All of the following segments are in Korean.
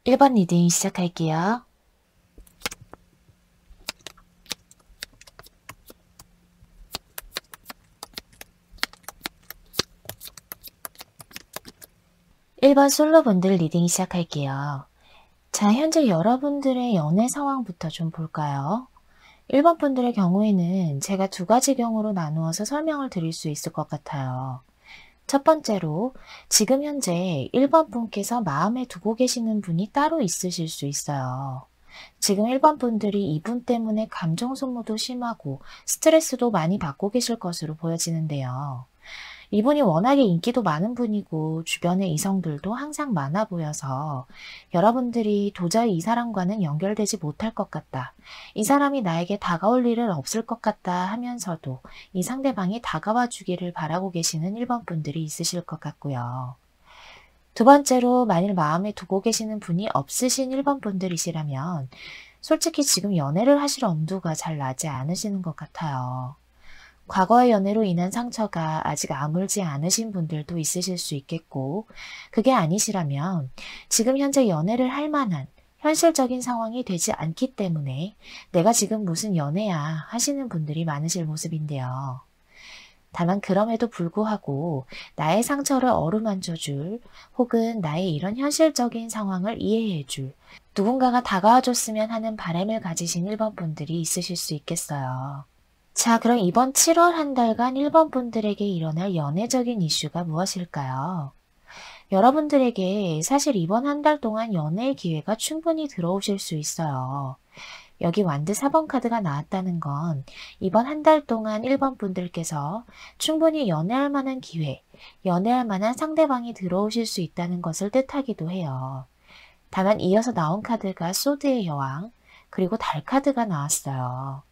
1번 리딩 시작할게요. 1번 솔로분들 리딩 시작할게요. 자, 현재 여러분들의 연애 상황부터 좀 볼까요? 1번 분들의 경우에는 제가 두 가지 경우로 나누어서 설명을 드릴 수 있을 것 같아요. 첫 번째로 지금 현재 1번 분께서 마음에 두고 계시는 분이 따로 있으실 수 있어요. 지금 1번 분들이 이분 때문에 감정 소모도 심하고 스트레스도 많이 받고 계실 것으로 보여지는데요. 이분이 워낙에 인기도 많은 분이고 주변의 이성들도 항상 많아 보여서 여러분들이 도저히 이 사람과는 연결되지 못할 것 같다. 이 사람이 나에게 다가올 일은 없을 것 같다 하면서도 이 상대방이 다가와 주기를 바라고 계시는 1번 분들이 있으실 것 같고요. 두 번째로 만일 마음에 두고 계시는 분이 없으신 1번 분들이시라면 솔직히 지금 연애를 하실 엄두가 잘 나지 않으시는 것 같아요. 과거의 연애로 인한 상처가 아직 아물지 않으신 분들도 있으실 수 있겠고, 그게 아니시라면 지금 현재 연애를 할 만한 현실적인 상황이 되지 않기 때문에 내가 지금 무슨 연애야 하시는 분들이 많으실 모습인데요. 다만 그럼에도 불구하고 나의 상처를 어루만져 줄 혹은 나의 이런 현실적인 상황을 이해해 줄 누군가가 다가와 줬으면 하는 바람을 가지신 1번 분들이 있으실 수 있겠어요. 자, 그럼 이번 7월 한 달간 1번 분들에게 일어날 연애적인 이슈가 무엇일까요? 여러분들에게 사실 이번 한 달 동안 연애의 기회가 충분히 들어오실 수 있어요. 여기 완드 4번 카드가 나왔다는 건 이번 한 달 동안 1번 분들께서 충분히 연애할 만한 기회, 연애할 만한 상대방이 들어오실 수 있다는 것을 뜻하기도 해요. 다만 이어서 나온 카드가 소드의 여왕, 그리고 달 카드가 나왔어요.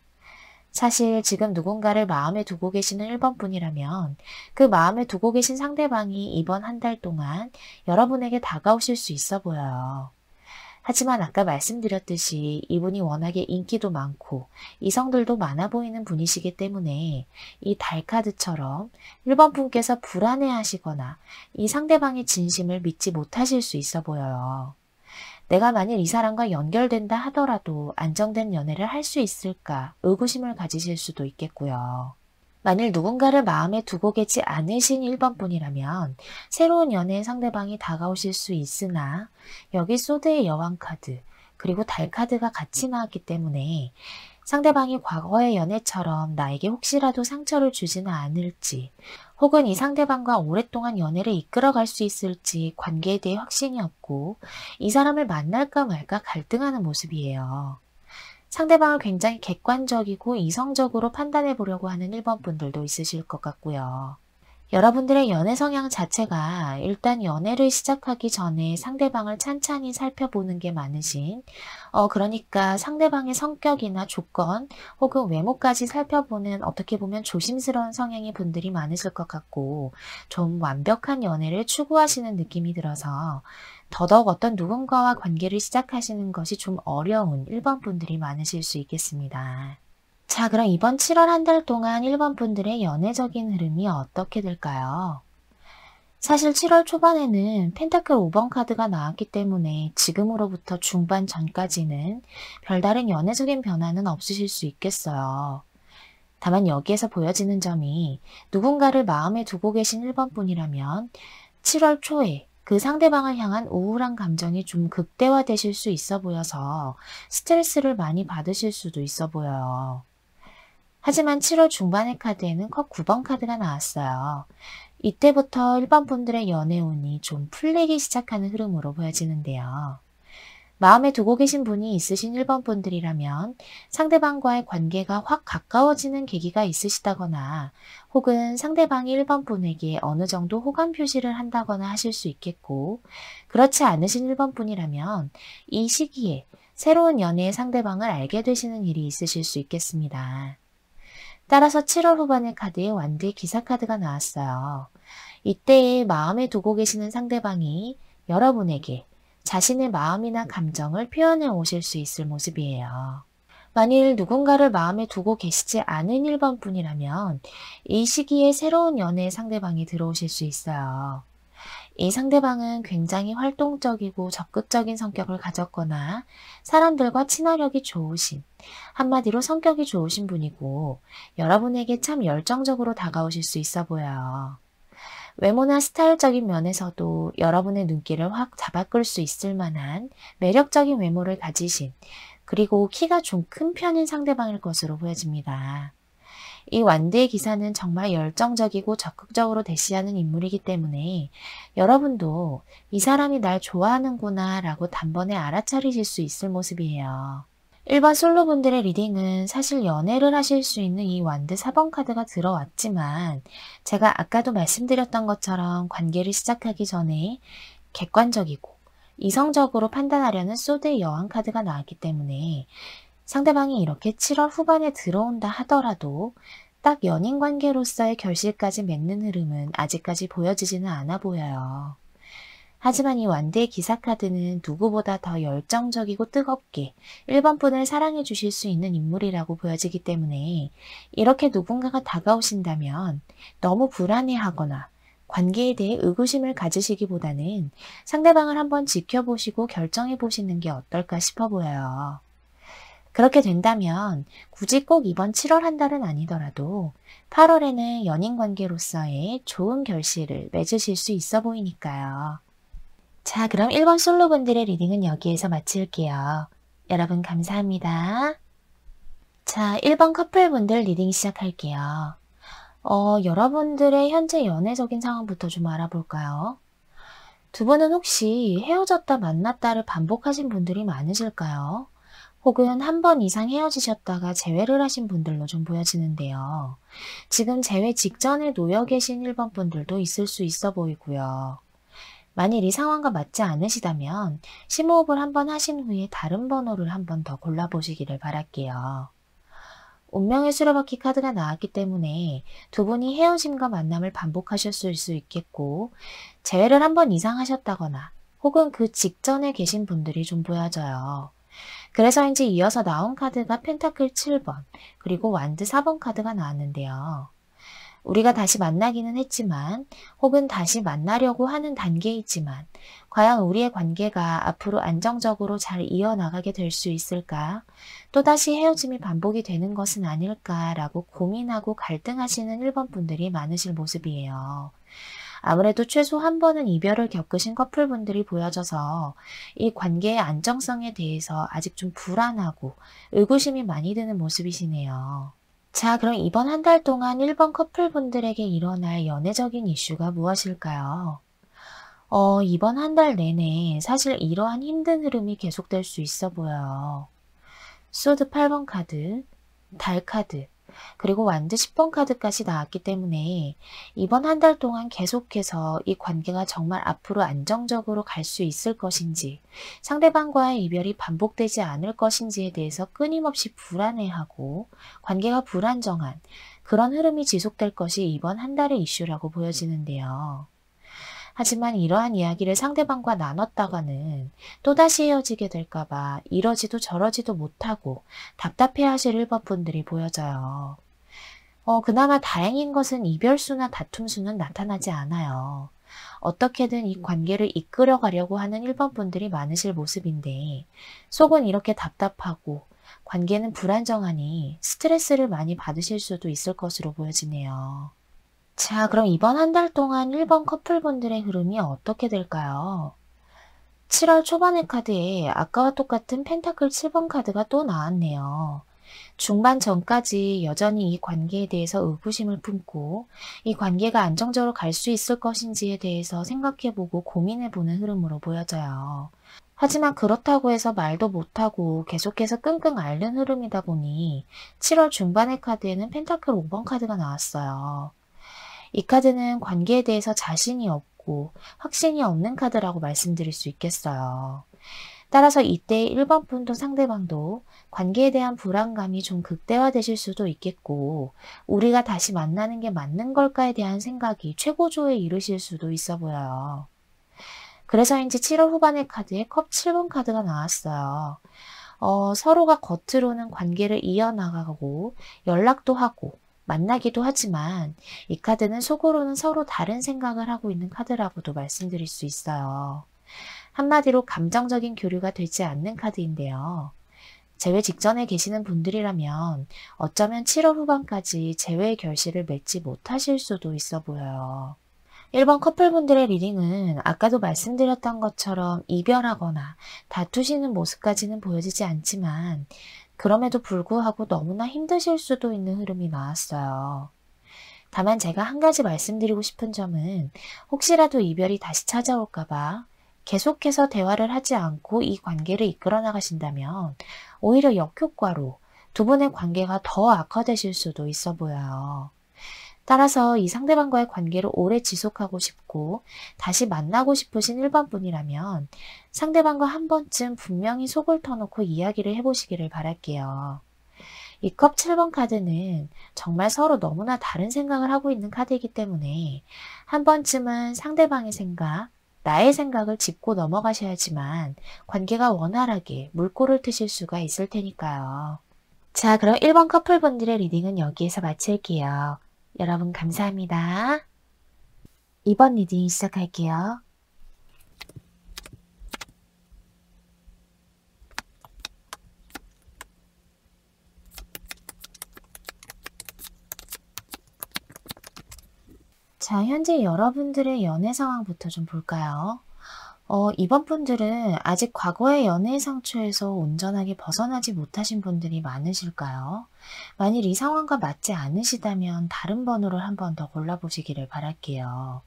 사실 지금 누군가를 마음에 두고 계시는 1번 분이라면 그 마음에 두고 계신 상대방이 이번 한 달 동안 여러분에게 다가오실 수 있어 보여요. 하지만 아까 말씀드렸듯이 이분이 워낙에 인기도 많고 이성들도 많아 보이는 분이시기 때문에 이 달 카드처럼 1번 분께서 불안해 하시거나 이 상대방의 진심을 믿지 못하실 수 있어 보여요. 내가 만일 이 사람과 연결된다 하더라도 안정된 연애를 할 수 있을까 의구심을 가지실 수도 있겠고요. 만일 누군가를 마음에 두고 계지 않으신 1번 분이라면 새로운 연애의 상대방이 다가오실 수 있으나 여기 소드의 여왕 카드 그리고 달 카드가 같이 나왔기 때문에 상대방이 과거의 연애처럼 나에게 혹시라도 상처를 주지는 않을지 혹은 이 상대방과 오랫동안 연애를 이끌어갈 수 있을지 관계에 대해 확신이 없고 이 사람을 만날까 말까 갈등하는 모습이에요. 상대방을 굉장히 객관적이고 이성적으로 판단해 보려고 하는 1번 분들도 있으실 것 같고요. 여러분들의 연애 성향 자체가 일단 연애를 시작하기 전에 상대방을 찬찬히 살펴보는 게 많으신, 그러니까 상대방의 성격이나 조건 혹은 외모까지 살펴보는 어떻게 보면 조심스러운 성향의 분들이 많으실 것 같고 좀 완벽한 연애를 추구하시는 느낌이 들어서 더더욱 어떤 누군가와 관계를 시작하시는 것이 좀 어려운 1번 분들이 많으실 수 있겠습니다. 자, 그럼 이번 7월 한 달 동안 1번 분들의 연애적인 흐름이 어떻게 될까요? 사실 7월 초반에는 펜타클 5번 카드가 나왔기 때문에 지금으로부터 중반 전까지는 별다른 연애적인 변화는 없으실 수 있겠어요. 다만 여기에서 보여지는 점이 누군가를 마음에 두고 계신 1번 분이라면 7월 초에 그 상대방을 향한 우울한 감정이 좀 극대화되실 수 있어 보여서 스트레스를 많이 받으실 수도 있어 보여요. 하지만 7월 중반의 카드에는 컵 9번 카드가 나왔어요. 이때부터 1번 분들의 연애운이 좀 풀리기 시작하는 흐름으로 보여지는데요. 마음에 두고 계신 분이 있으신 1번 분들이라면 상대방과의 관계가 확 가까워지는 계기가 있으시다거나 혹은 상대방이 1번 분에게 어느 정도 호감 표시를 한다거나 하실 수 있겠고, 그렇지 않으신 1번 분이라면 이 시기에 새로운 연애의 상대방을 알게 되시는 일이 있으실 수 있겠습니다. 따라서 7월 후반의 카드에 완드의 기사 카드가 나왔어요. 이때에 마음에 두고 계시는 상대방이 여러분에게 자신의 마음이나 감정을 표현해 오실 수 있을 모습이에요. 만일 누군가를 마음에 두고 계시지 않은 1번 분이라면 이 시기에 새로운 연애의 상대방이 들어오실 수 있어요. 이 상대방은 굉장히 활동적이고 적극적인 성격을 가졌거나 사람들과 친화력이 좋으신, 한마디로 성격이 좋으신 분이고 여러분에게 참 열정적으로 다가오실 수 있어 보여요. 외모나 스타일적인 면에서도 여러분의 눈길을 확 잡아끌 수 있을 만한 매력적인 외모를 가지신, 그리고 키가 좀 큰 편인 상대방일 것으로 보여집니다. 이 완드의 기사는 정말 열정적이고 적극적으로 대시하는 인물이기 때문에 여러분도 이 사람이 날 좋아하는구나 라고 단번에 알아차리실 수 있을 모습이에요. 일반 솔로분들의 리딩은 사실 연애를 하실 수 있는 이 완드 4번 카드가 들어왔지만, 제가 아까도 말씀드렸던 것처럼 관계를 시작하기 전에 객관적이고 이성적으로 판단하려는 소드의 여왕 카드가 나왔기 때문에 상대방이 이렇게 7월 후반에 들어온다 하더라도 딱 연인 관계로서의 결실까지 맺는 흐름은 아직까지 보여지지는 않아 보여요. 하지만 이 완드의 기사카드는 누구보다 더 열정적이고 뜨겁게 1번분을 사랑해 주실 수 있는 인물이라고 보여지기 때문에, 이렇게 누군가가 다가오신다면 너무 불안해하거나 관계에 대해 의구심을 가지시기보다는 상대방을 한번 지켜보시고 결정해 보시는 게 어떨까 싶어 보여요. 그렇게 된다면 굳이 꼭 이번 7월 한 달은 아니더라도 8월에는 연인 관계로서의 좋은 결실을 맺으실 수 있어 보이니까요. 자, 그럼 1번 솔로분들의 리딩은 여기에서 마칠게요. 여러분 감사합니다. 자, 1번 커플분들 리딩 시작할게요. 여러분들의 현재 연애적인 상황부터 좀 알아볼까요? 두 분은 혹시 헤어졌다 만났다를 반복하신 분들이 많으실까요? 혹은 한 번 이상 헤어지셨다가 재회를 하신 분들로 좀 보여지는데요. 지금 재회 직전에 놓여 계신 1번 분들도 있을 수 있어 보이고요. 만일 이 상황과 맞지 않으시다면 심호흡을 한번 하신 후에 다른 번호를 한 번 더 골라보시기를 바랄게요. 운명의 수레바퀴 카드가 나왔기 때문에 두 분이 헤어짐과 만남을 반복하셨을 수 있겠고, 재회를 한 번 이상 하셨다거나 혹은 그 직전에 계신 분들이 좀 보여져요. 그래서인지 이어서 나온 카드가 펜타클 7번, 그리고 완드 4번 카드가 나왔는데요. 우리가 다시 만나기는 했지만, 혹은 다시 만나려고 하는 단계에 있지만, 과연 우리의 관계가 앞으로 안정적으로 잘 이어나가게 될 수 있을까? 또다시 헤어짐이 반복이 되는 것은 아닐까라고 고민하고 갈등하시는 1번 분들이 많으실 모습이에요. 아무래도 최소 한 번은 이별을 겪으신 커플분들이 보여져서 이 관계의 안정성에 대해서 아직 좀 불안하고 의구심이 많이 드는 모습이시네요. 자, 그럼 이번 한 달 동안 1번 커플분들에게 일어날 연애적인 이슈가 무엇일까요? 이번 한 달 내내 사실 이러한 힘든 흐름이 계속될 수 있어 보여요. 소드 8번 카드, 달 카드, 그리고 완드 10번 카드까지 나왔기 때문에 이번 한 달 동안 계속해서 이 관계가 정말 앞으로 안정적으로 갈 수 있을 것인지, 상대방과의 이별이 반복되지 않을 것인지에 대해서 끊임없이 불안해하고 관계가 불안정한 그런 흐름이 지속될 것이 이번 한 달의 이슈라고 보여지는데요. 하지만 이러한 이야기를 상대방과 나눴다가는 또다시 헤어지게 될까봐 이러지도 저러지도 못하고 답답해하실 1번 분들이 보여져요. 그나마 다행인 것은 이별수나 다툼수는 나타나지 않아요. 어떻게든 이 관계를 이끌어가려고 하는 1번 분들이 많으실 모습인데, 속은 이렇게 답답하고 관계는 불안정하니 스트레스를 많이 받으실 수도 있을 것으로 보여지네요. 자, 그럼 이번 한 달 동안 1번 커플분들의 흐름이 어떻게 될까요? 7월 초반의 카드에 아까와 똑같은 펜타클 7번 카드가 또 나왔네요. 중반 전까지 여전히 이 관계에 대해서 의구심을 품고 이 관계가 안정적으로 갈 수 있을 것인지에 대해서 생각해보고 고민해보는 흐름으로 보여져요. 하지만 그렇다고 해서 말도 못하고 계속해서 끙끙 앓는 흐름이다 보니 7월 중반의 카드에는 펜타클 5번 카드가 나왔어요. 이 카드는 관계에 대해서 자신이 없고 확신이 없는 카드라고 말씀드릴 수 있겠어요. 따라서 이때 1번 분도 상대방도 관계에 대한 불안감이 좀 극대화되실 수도 있겠고, 우리가 다시 만나는 게 맞는 걸까에 대한 생각이 최고조에 이르실 수도 있어 보여요. 그래서인지 7월 후반의 카드에 컵 7번 카드가 나왔어요. 서로가 겉으로는 관계를 이어나가고 연락도 하고 만나기도 하지만 이 카드는 속으로는 서로 다른 생각을 하고 있는 카드라고도 말씀드릴 수 있어요. 한마디로 감정적인 교류가 되지 않는 카드인데요. 재회 직전에 계시는 분들이라면 어쩌면 7월 후반까지 재회의 결실을 맺지 못하실 수도 있어 보여요. 1번 커플분들의 리딩은 아까도 말씀드렸던 것처럼 이별하거나 다투시는 모습까지는 보여지지 않지만 그럼에도 불구하고 너무나 힘드실 수도 있는 흐름이 나왔어요. 다만 제가 한 가지 말씀드리고 싶은 점은 혹시라도 이별이 다시 찾아올까봐 계속해서 대화를 하지 않고 이 관계를 이끌어 나가신다면 오히려 역효과로 두 분의 관계가 더 악화되실 수도 있어 보여요. 따라서 이 상대방과의 관계를 오래 지속하고 싶고 다시 만나고 싶으신 1번 분이라면 상대방과 한 번쯤 분명히 속을 터놓고 이야기를 해보시기를 바랄게요. 이 컵 7번 카드는 정말 서로 너무나 다른 생각을 하고 있는 카드이기 때문에 한 번쯤은 상대방의 생각, 나의 생각을 짚고 넘어가셔야지만 관계가 원활하게 물꼬를 트실 수가 있을 테니까요. 자, 그럼 1번 커플분들의 리딩은 여기에서 마칠게요. 여러분 감사합니다. 2번 리딩 시작할게요. 자, 현재 여러분들의 연애 상황부터 좀 볼까요? 이번 분들은 아직 과거의 연애 상처에서 온전하게 벗어나지 못하신 분들이 많으실까요? 만일 이 상황과 맞지 않으시다면 다른 번호를 한 번 더 골라보시기를 바랄게요.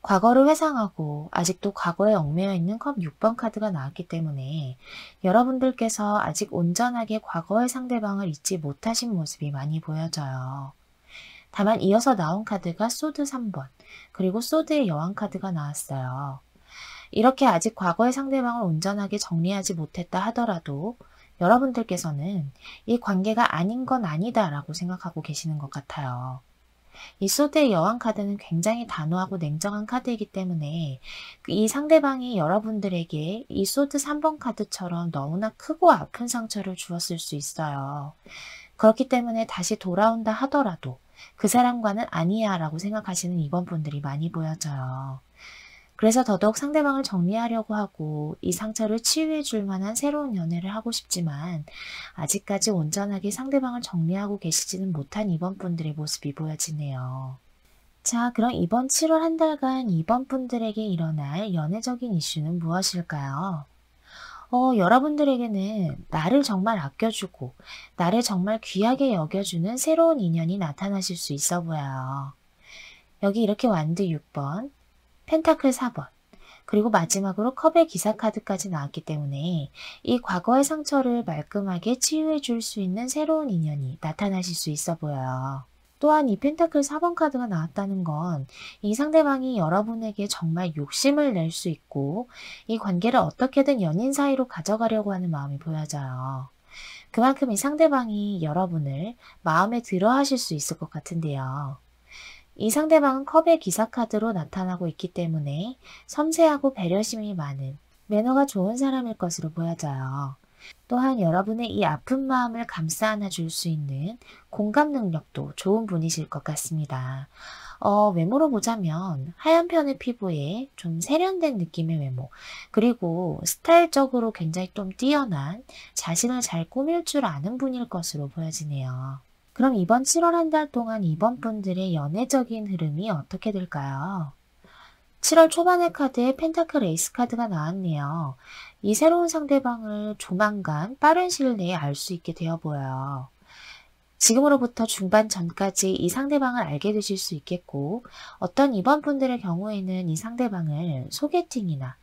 과거를 회상하고 아직도 과거에 얽매여 있는 컵 6번 카드가 나왔기 때문에 여러분들께서 아직 온전하게 과거의 상대방을 잊지 못하신 모습이 많이 보여져요. 다만 이어서 나온 카드가 소드 3번, 그리고 소드의 여왕 카드가 나왔어요. 이렇게 아직 과거의 상대방을 온전하게 정리하지 못했다 하더라도 여러분들께서는 이 관계가 아닌 건 아니다 라고 생각하고 계시는 것 같아요. 이 소드의 여왕 카드는 굉장히 단호하고 냉정한 카드이기 때문에 이 상대방이 여러분들에게 이 소드 3번 카드처럼 너무나 크고 아픈 상처를 주었을 수 있어요. 그렇기 때문에 다시 돌아온다 하더라도 그 사람과는 아니야 라고 생각하시는 이번 분들이 많이 보여져요. 그래서 더더욱 상대방을 정리하려고 하고 이 상처를 치유해 줄 만한 새로운 연애를 하고 싶지만 아직까지 온전하게 상대방을 정리하고 계시지는 못한 이번 분들의 모습이 보여지네요. 자, 그럼 이번 7월 한 달간 이번 분들에게 일어날 연애적인 이슈는 무엇일까요? 여러분들에게는 나를 정말 아껴주고 나를 정말 귀하게 여겨주는 새로운 인연이 나타나실 수 있어 보여요. 여기 이렇게 완드 6번, 펜타클 4번, 그리고 마지막으로 컵의 기사 카드까지 나왔기 때문에 이 과거의 상처를 말끔하게 치유해 줄 수 있는 새로운 인연이 나타나실 수 있어 보여요. 또한 이 펜타클 4번 카드가 나왔다는 건 이 상대방이 여러분에게 정말 욕심을 낼 수 있고 이 관계를 어떻게든 연인 사이로 가져가려고 하는 마음이 보여져요. 그만큼 이 상대방이 여러분을 마음에 들어 하실 수 있을 것 같은데요. 이 상대방은 컵의 기사 카드로 나타나고 있기 때문에 섬세하고 배려심이 많은 매너가 좋은 사람일 것으로 보여져요. 또한 여러분의 이 아픈 마음을 감싸 안아줄 수 있는 공감 능력도 좋은 분이실 것 같습니다. 외모로 보자면 하얀 편의 피부에 좀 세련된 느낌의 외모, 그리고 스타일적으로 굉장히 좀 뛰어난 자신을 잘 꾸밀 줄 아는 분일 것으로 보여지네요. 그럼 이번 7월 한 달 동안 이번 분들의 연애적인 흐름이 어떻게 될까요? 7월 초반의 카드에 펜타클 에이스 카드가 나왔네요. 이 새로운 상대방을 조만간 빠른 시일 내에 알 수 있게 되어 보여요. 지금으로부터 중반 전까지 이 상대방을 알게 되실 수 있겠고 어떤 이번 분들의 경우에는 이 상대방을 소개팅이나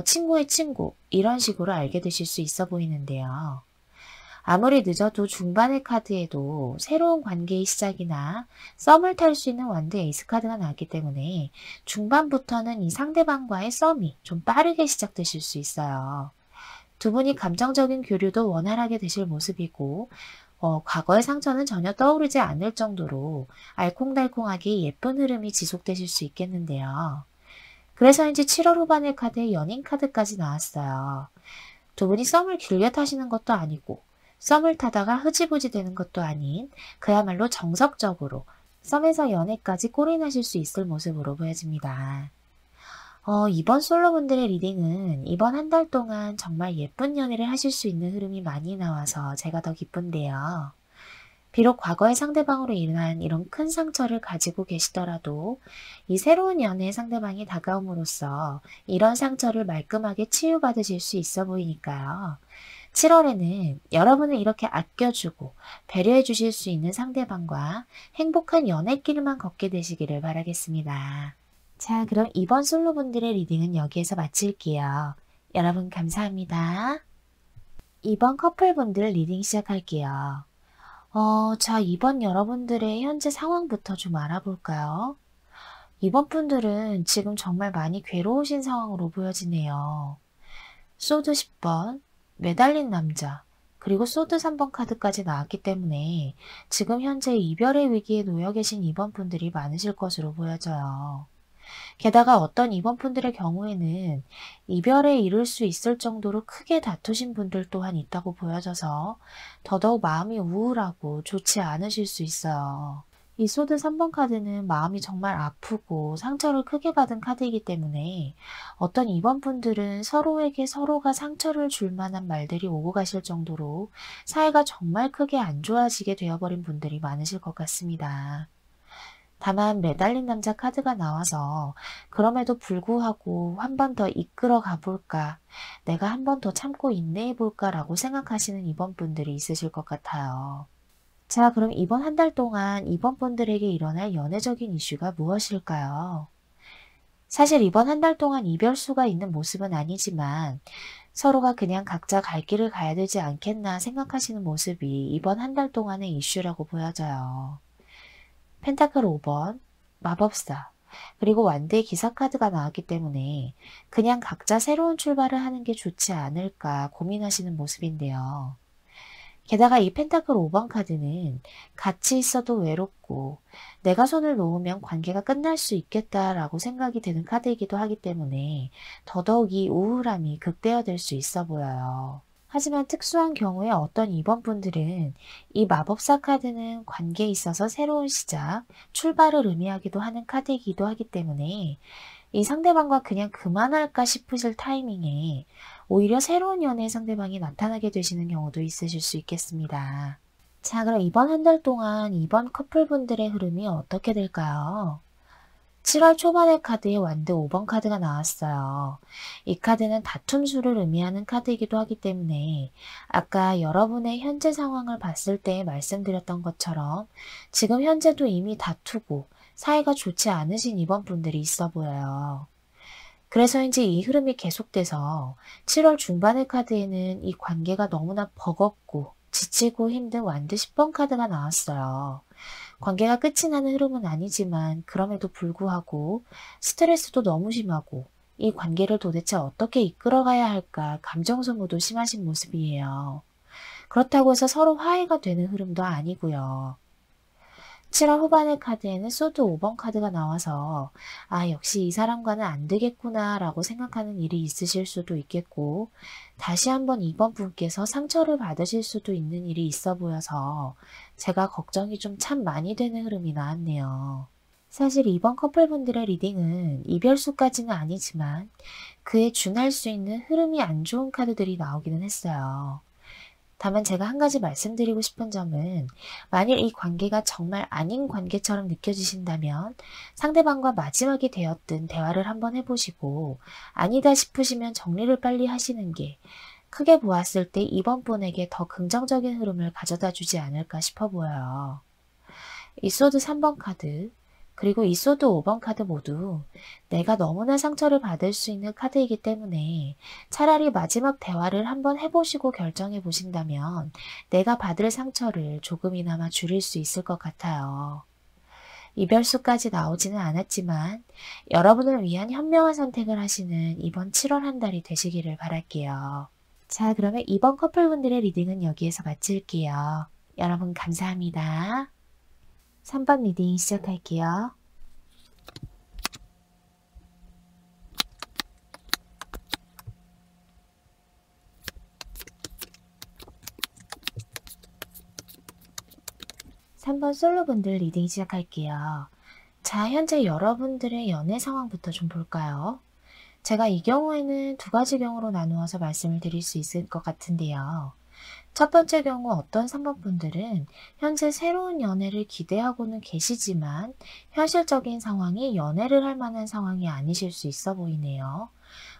친구의 친구 이런 식으로 알게 되실 수 있어 보이는데요. 아무리 늦어도 중반의 카드에도 새로운 관계의 시작이나 썸을 탈 수 있는 완드 에이스 카드가 나왔기 때문에 중반부터는 이 상대방과의 썸이 좀 빠르게 시작되실 수 있어요. 두 분이 감정적인 교류도 원활하게 되실 모습이고 과거의 상처는 전혀 떠오르지 않을 정도로 알콩달콩하게 예쁜 흐름이 지속되실 수 있겠는데요. 그래서인지 7월 후반의 카드에 연인 카드까지 나왔어요. 두 분이 썸을 길게 타시는 것도 아니고 썸을 타다가 흐지부지 되는 것도 아닌 그야말로 정석적으로 썸에서 연애까지 꼴이 나실 수 있을 모습으로 보여집니다. 이번 솔로분들의 리딩은 이번 한 달 동안 정말 예쁜 연애를 하실 수 있는 흐름이 많이 나와서 제가 더 기쁜데요. 비록 과거의 상대방으로 인한 이런 큰 상처를 가지고 계시더라도 이 새로운 연애의 상대방이 다가옴으로써 이런 상처를 말끔하게 치유받으실 수 있어 보이니까요. 7월에는 여러분을 이렇게 아껴주고 배려해 주실 수 있는 상대방과 행복한 연애길만 걷게 되시기를 바라겠습니다. 자, 그럼 이번 솔로분들의 리딩은 여기에서 마칠게요. 여러분 감사합니다. 이번 커플분들 리딩 시작할게요. 자, 이번 여러분들의 현재 상황부터 좀 알아볼까요? 이번 분들은 지금 정말 많이 괴로우신 상황으로 보여지네요. 소드 10번, 매달린 남자, 그리고 소드 3번 카드까지 나왔기 때문에 지금 현재 이별의 위기에 놓여 계신 이번 분들이 많으실 것으로 보여져요. 게다가 어떤 이번 분들의 경우에는 이별에 이를 수 있을 정도로 크게 다투신 분들 또한 있다고 보여져서 더더욱 마음이 우울하고 좋지 않으실 수 있어요. 이 소드 3번 카드는 마음이 정말 아프고 상처를 크게 받은 카드이기 때문에 어떤 이번 분들은 서로에게 서로가 상처를 줄 만한 말들이 오고 가실 정도로 사이가 정말 크게 안 좋아지게 되어버린 분들이 많으실 것 같습니다. 다만 매달린 남자 카드가 나와서 그럼에도 불구하고 한 번 더 이끌어 가볼까, 내가 한 번 더 참고 인내해 볼까 라고 생각하시는 이번 분들이 있으실 것 같아요. 자, 그럼 이번 한 달 동안 이번 분들에게 일어날 연애적인 이슈가 무엇일까요? 사실 이번 한 달 동안 이별수가 있는 모습은 아니지만 서로가 그냥 각자 갈 길을 가야 되지 않겠나 생각하시는 모습이 이번 한 달 동안의 이슈라고 보여져요. 펜타클 5번, 마법사, 그리고 완대의 기사 카드가 나왔기 때문에 그냥 각자 새로운 출발을 하는 게 좋지 않을까 고민하시는 모습인데요. 게다가 이 펜타클 5번 카드는 같이 있어도 외롭고 내가 손을 놓으면 관계가 끝날 수 있겠다라고 생각이 드는 카드이기도 하기 때문에 더더욱 이 우울함이 극대화될 수 있어 보여요. 하지만 특수한 경우에 어떤 이번 분들은 이 마법사 카드는 관계에 있어서 새로운 시작, 출발을 의미하기도 하는 카드이기도 하기 때문에 이 상대방과 그냥 그만할까 싶으실 타이밍에 오히려 새로운 연애의 상대방이 나타나게 되시는 경우도 있으실 수 있겠습니다. 자, 그럼 이번 한 달 동안 이번 커플분들의 흐름이 어떻게 될까요? 7월 초반의 카드에 완드 5번 카드가 나왔어요. 이 카드는 다툼 수를 의미하는 카드이기도 하기 때문에 아까 여러분의 현재 상황을 봤을 때 말씀드렸던 것처럼 지금 현재도 이미 다투고 사이가 좋지 않으신 이번 분들이 있어 보여요. 그래서인지 이 흐름이 계속돼서 7월 중반의 카드에는 이 관계가 너무나 버겁고 지치고 힘든 완드 10번 카드가 나왔어요. 관계가 끝이 나는 흐름은 아니지만 그럼에도 불구하고 스트레스도 너무 심하고 이 관계를 도대체 어떻게 이끌어가야 할까 감정 소모도 심하신 모습이에요. 그렇다고 해서 서로 화해가 되는 흐름도 아니고요. 7월 후반의 카드에는 소드 5번 카드가 나와서 아, 역시 이 사람과는 안 되겠구나 라고 생각하는 일이 있으실 수도 있겠고 다시 한번 이번 분께서 상처를 받으실 수도 있는 일이 있어 보여서 제가 걱정이 좀 참 많이 되는 흐름이 나왔네요. 사실 이번 커플분들의 리딩은 이별수까지는 아니지만 그에 준할 수 있는 흐름이 안 좋은 카드들이 나오기는 했어요. 다만 제가 한 가지 말씀드리고 싶은 점은 만일 이 관계가 정말 아닌 관계처럼 느껴지신다면 상대방과 마지막이 되었든 대화를 한번 해보시고 아니다 싶으시면 정리를 빨리 하시는 게 크게 보았을 때 이번 분에게 더 긍정적인 흐름을 가져다 주지 않을까 싶어 보여요. 이 소드 3번 카드 그리고 이 소드 5번 카드 모두 내가 너무나 상처를 받을 수 있는 카드이기 때문에 차라리 마지막 대화를 한번 해보시고 결정해 보신다면 내가 받을 상처를 조금이나마 줄일 수 있을 것 같아요. 이별수까지 나오지는 않았지만 여러분을 위한 현명한 선택을 하시는 이번 7월 한 달이 되시기를 바랄게요. 자, 그러면 이번 커플분들의 리딩은 여기에서 마칠게요. 여러분 감사합니다. 3번 리딩 시작할게요. 3번 솔로분들 리딩 시작할게요. 자, 현재 여러분들의 연애 상황부터 좀 볼까요? 제가 이 경우에는 두 가지 경우로 나누어서 말씀을 드릴 수 있을 것 같은데요. 첫 번째 경우 어떤 3번 분들은 현재 새로운 연애를 기대하고는 계시지만 현실적인 상황이 연애를 할 만한 상황이 아니실 수 있어 보이네요.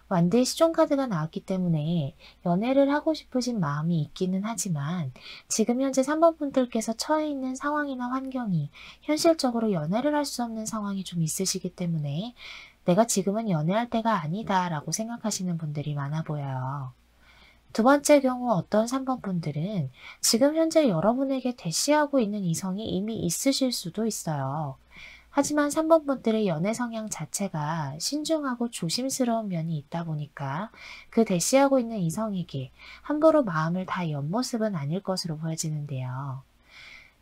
완드의 시종 카드가 나왔기 때문에 연애를 하고 싶으신 마음이 있기는 하지만 지금 현재 3번 분들께서 처해 있는 상황이나 환경이 현실적으로 연애를 할 수 없는 상황이 좀 있으시기 때문에 내가 지금은 연애할 때가 아니다 라고 생각하시는 분들이 많아 보여요. 두 번째 경우 어떤 3번 분들은 지금 현재 여러분에게 대시하고 있는 이성이 이미 있으실 수도 있어요. 하지만 3번 분들의 연애 성향 자체가 신중하고 조심스러운 면이 있다 보니까 그 대시하고 있는 이성에게 함부로 마음을 다 연 모습은 아닐 것으로 보여지는데요.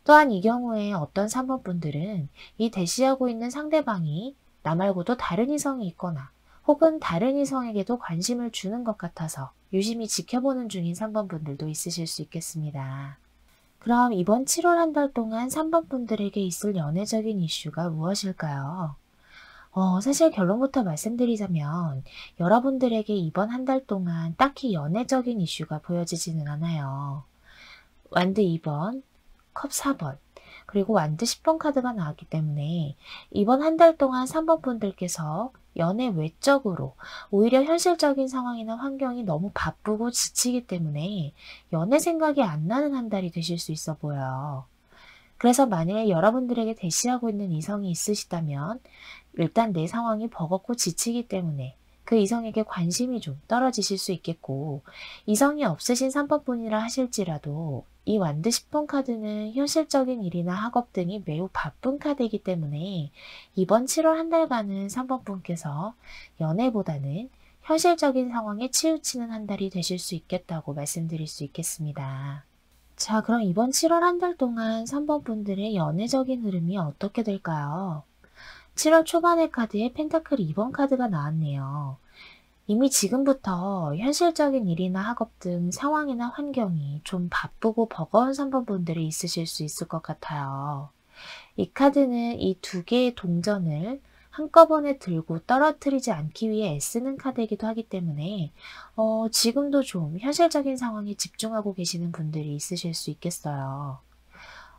또한 이 경우에 어떤 3번 분들은 이 대시하고 있는 상대방이 나 말고도 다른 이성이 있거나 혹은 다른 이성에게도 관심을 주는 것 같아서 유심히 지켜보는 중인 3번 분들도 있으실 수 있겠습니다. 그럼 이번 7월 한 달 동안 3번 분들에게 있을 연애적인 이슈가 무엇일까요? 사실 결론부터 말씀드리자면 여러분들에게 이번 한 달 동안 딱히 연애적인 이슈가 보여지지는 않아요. 완드 2번, 컵 4번, 그리고 완드 10번 카드가 나왔기 때문에 이번 한 달 동안 3번 분들께서 연애 외적으로 오히려 현실적인 상황이나 환경이 너무 바쁘고 지치기 때문에 연애 생각이 안 나는 한 달이 되실 수 있어 보여요. 그래서 만약에 여러분들에게 대시하고 있는 이성이 있으시다면 일단 내 상황이 버겁고 지치기 때문에 그 이성에게 관심이 좀 떨어지실 수 있겠고, 이성이 없으신 3번 분이라 하실지라도 이 완드 10번 카드는 현실적인 일이나 학업 등이 매우 바쁜 카드이기 때문에 이번 7월 한 달간은 3번 분께서 연애보다는 현실적인 상황에 치우치는 한 달이 되실 수 있겠다고 말씀드릴 수 있겠습니다. 자, 그럼 이번 7월 한 달 동안 3번 분들의 연애적인 흐름이 어떻게 될까요? 7월 초반의 카드에 펜타클 2번 카드가 나왔네요. 이미 지금부터 현실적인 일이나 학업 등 상황이나 환경이 좀 바쁘고 버거운 3번 분들이 있으실 수 있을 것 같아요. 이 카드는 이 두 개의 동전을 한꺼번에 들고 떨어뜨리지 않기 위해 애쓰는 카드이기도 하기 때문에 지금도 좀 현실적인 상황에 집중하고 계시는 분들이 있으실 수 있겠어요.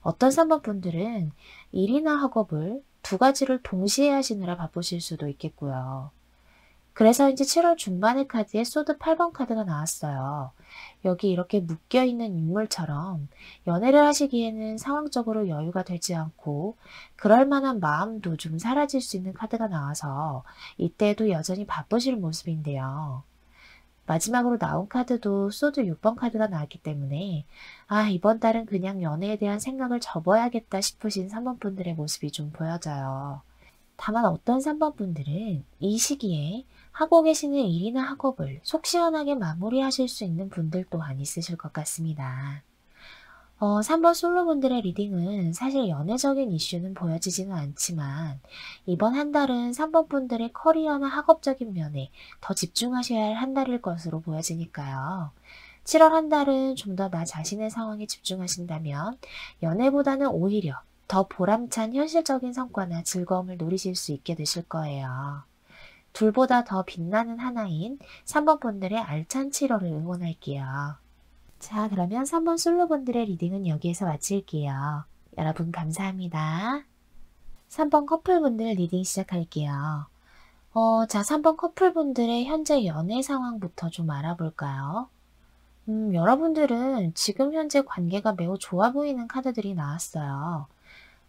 어떤 3번 분들은 일이나 학업을 두 가지를 동시에 하시느라 바쁘실 수도 있겠고요. 그래서 이제 7월 중반의 카드에 소드 8번 카드가 나왔어요. 여기 이렇게 묶여있는 인물처럼 연애를 하시기에는 상황적으로 여유가 되지 않고 그럴 만한 마음도 좀 사라질 수 있는 카드가 나와서 이때도 여전히 바쁘실 모습인데요. 마지막으로 나온 카드도 소드 6번 카드가 나왔기 때문에 이번 달은 그냥 연애에 대한 생각을 접어야겠다 싶으신 3번 분들의 모습이 좀 보여져요. 다만 어떤 3번 분들은 이 시기에 하고 계시는 일이나 학업을 속 시원하게 마무리하실 수 있는 분들 또한 있으실 것 같습니다. 3번 솔로분들의 리딩은 사실 연애적인 이슈는 보여지지는 않지만 이번 한 달은 3번 분들의 커리어나 학업적인 면에 더 집중하셔야 할 한 달일 것으로 보여지니까요. 7월 한 달은 좀 더 나 자신의 상황에 집중하신다면 연애보다는 오히려 더 보람찬 현실적인 성과나 즐거움을 누리실 수 있게 되실 거예요. 둘보다 더 빛나는 하나인 3번 분들의 알찬 7월을 응원할게요. 자, 그러면 3번 솔로분들의 리딩은 여기에서 마칠게요. 여러분 감사합니다. 3번 커플분들 리딩 시작할게요. 자, 3번 커플분들의 현재 연애 상황부터 좀 알아볼까요? 여러분들은 지금 현재 관계가 매우 좋아 보이는 카드들이 나왔어요.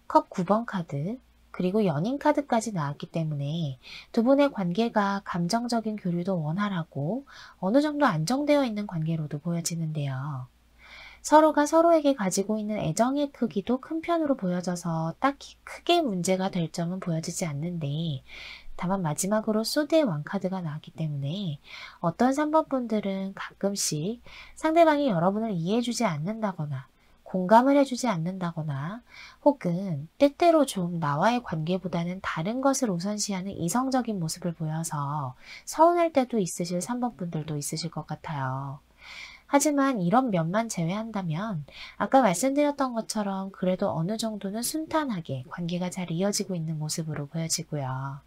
컵 9번 카드, 그리고 연인 카드까지 나왔기 때문에 두 분의 관계가 감정적인 교류도 원활하고 어느 정도 안정되어 있는 관계로도 보여지는데요. 서로가 서로에게 가지고 있는 애정의 크기도 큰 편으로 보여져서 딱히 크게 문제가 될 점은 보여지지 않는데 다만 마지막으로 소드의 왕카드가 나왔기 때문에 어떤 3번 분들은 가끔씩 상대방이 여러분을 이해해주지 않는다거나 공감을 해주지 않는다거나 혹은 때때로 좀 나와의 관계보다는 다른 것을 우선시하는 이성적인 모습을 보여서 서운할 때도 있으실 3번 분들도 있으실 것 같아요. 하지만 이런 면만 제외한다면 아까 말씀드렸던 것처럼 그래도 어느 정도는 순탄하게 관계가 잘 이어지고 있는 모습으로 보여지고요.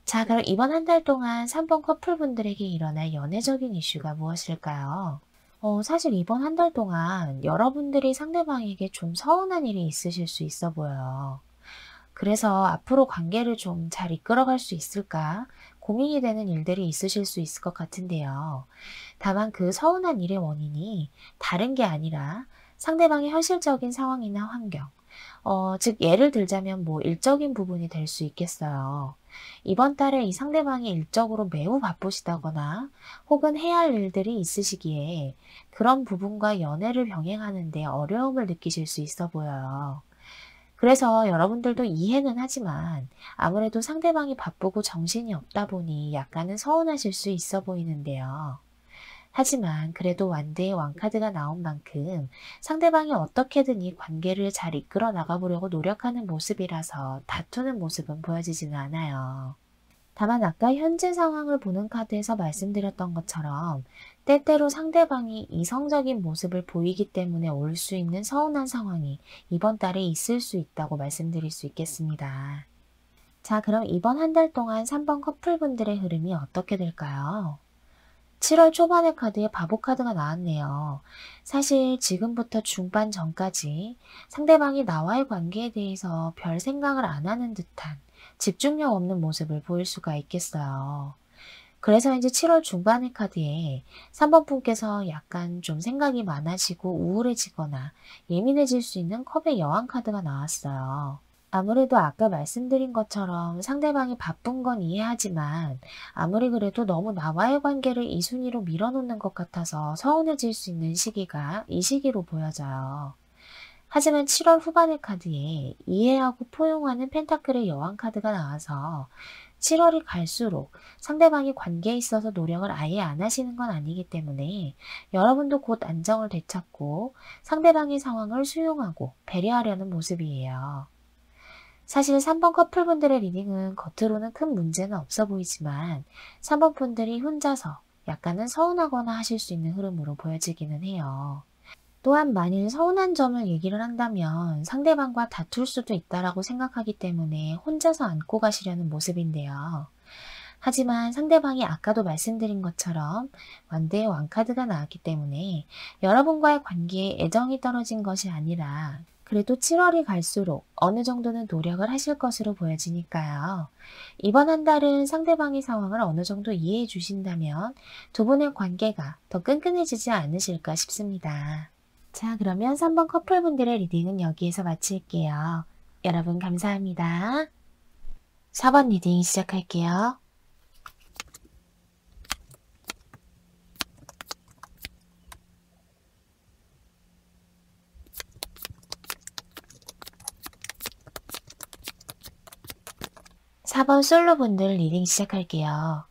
자, 그럼 이번 한 달 동안 3번 커플분들에게 일어날 연애적인 이슈가 무엇일까요? 사실 이번 한 달 동안 여러분들이 상대방에게 좀 서운한 일이 있으실 수 있어 보여요. 그래서 앞으로 관계를 좀 잘 이끌어갈 수 있을까 고민이 되는 일들이 있으실 수 있을 것 같은데요. 다만 그 서운한 일의 원인이 다른 게 아니라 상대방의 현실적인 상황이나 환경, 즉 예를 들자면 뭐 일적인 부분이 될 수 있겠어요. 이번 달에 이 상대방이 일적으로 매우 바쁘시다거나 혹은 해야 할 일들이 있으시기에 그런 부분과 연애를 병행하는 데 어려움을 느끼실 수 있어 보여요. 그래서 여러분들도 이해는 하지만 아무래도 상대방이 바쁘고 정신이 없다 보니 약간은 서운하실 수 있어 보이는데요. 하지만 그래도 완대의 왕카드가 나온 만큼 상대방이 어떻게든 이 관계를 잘 이끌어 나가보려고 노력하는 모습이라서 다투는 모습은 보여지지는 않아요. 다만 아까 현재 상황을 보는 카드에서 말씀드렸던 것처럼 때때로 상대방이 이성적인 모습을 보이기 때문에 올 수 있는 서운한 상황이 이번 달에 있을 수 있다고 말씀드릴 수 있겠습니다. 자, 그럼 이번 한 달 동안 3번 커플분들의 흐름이 어떻게 될까요? 7월 초반의 카드에 바보 카드가 나왔네요. 사실 지금부터 중반 전까지 상대방이 나와의 관계에 대해서 별 생각을 안 하는 듯한 집중력 없는 모습을 보일 수가 있겠어요. 그래서 이제 7월 중반의 카드에 3번 분께서 약간 좀 생각이 많아지고 우울해지거나 예민해질 수 있는 컵의 여왕 카드가 나왔어요. 아무래도 아까 말씀드린 것처럼 상대방이 바쁜 건 이해하지만 아무리 그래도 너무 나와의 관계를 이 순위로 밀어놓는 것 같아서 서운해질 수 있는 시기가 이 시기로 보여져요. 하지만 7월 후반의 카드에 이해하고 포용하는 펜타클의 여왕 카드가 나와서 7월이 갈수록 상대방이 관계에 있어서 노력을 아예 안 하시는 건 아니기 때문에 여러분도 곧 안정을 되찾고 상대방의 상황을 수용하고 배려하려는 모습이에요. 사실 3번 커플분들의 리딩은 겉으로는 큰 문제는 없어 보이지만 3번 분들이 혼자서 약간은 서운하거나 하실 수 있는 흐름으로 보여지기는 해요. 또한 만일 서운한 점을 얘기를 한다면 상대방과 다툴 수도 있다라고 생각하기 때문에 혼자서 안고 가시려는 모습인데요. 하지만 상대방이 아까도 말씀드린 것처럼 완대의 왕카드가 나왔기 때문에 여러분과의 관계에 애정이 떨어진 것이 아니라 그래도 7월이 갈수록 어느 정도는 노력을 하실 것으로 보여지니까요. 이번 한 달은 상대방의 상황을 어느 정도 이해해 주신다면 두 분의 관계가 더 끈끈해지지 않으실까 싶습니다. 자, 그러면 3번 커플분들의 리딩은 여기에서 마칠게요. 여러분 감사합니다. 4번 리딩 시작할게요. (4번) 솔로분들 리딩 시작할게요.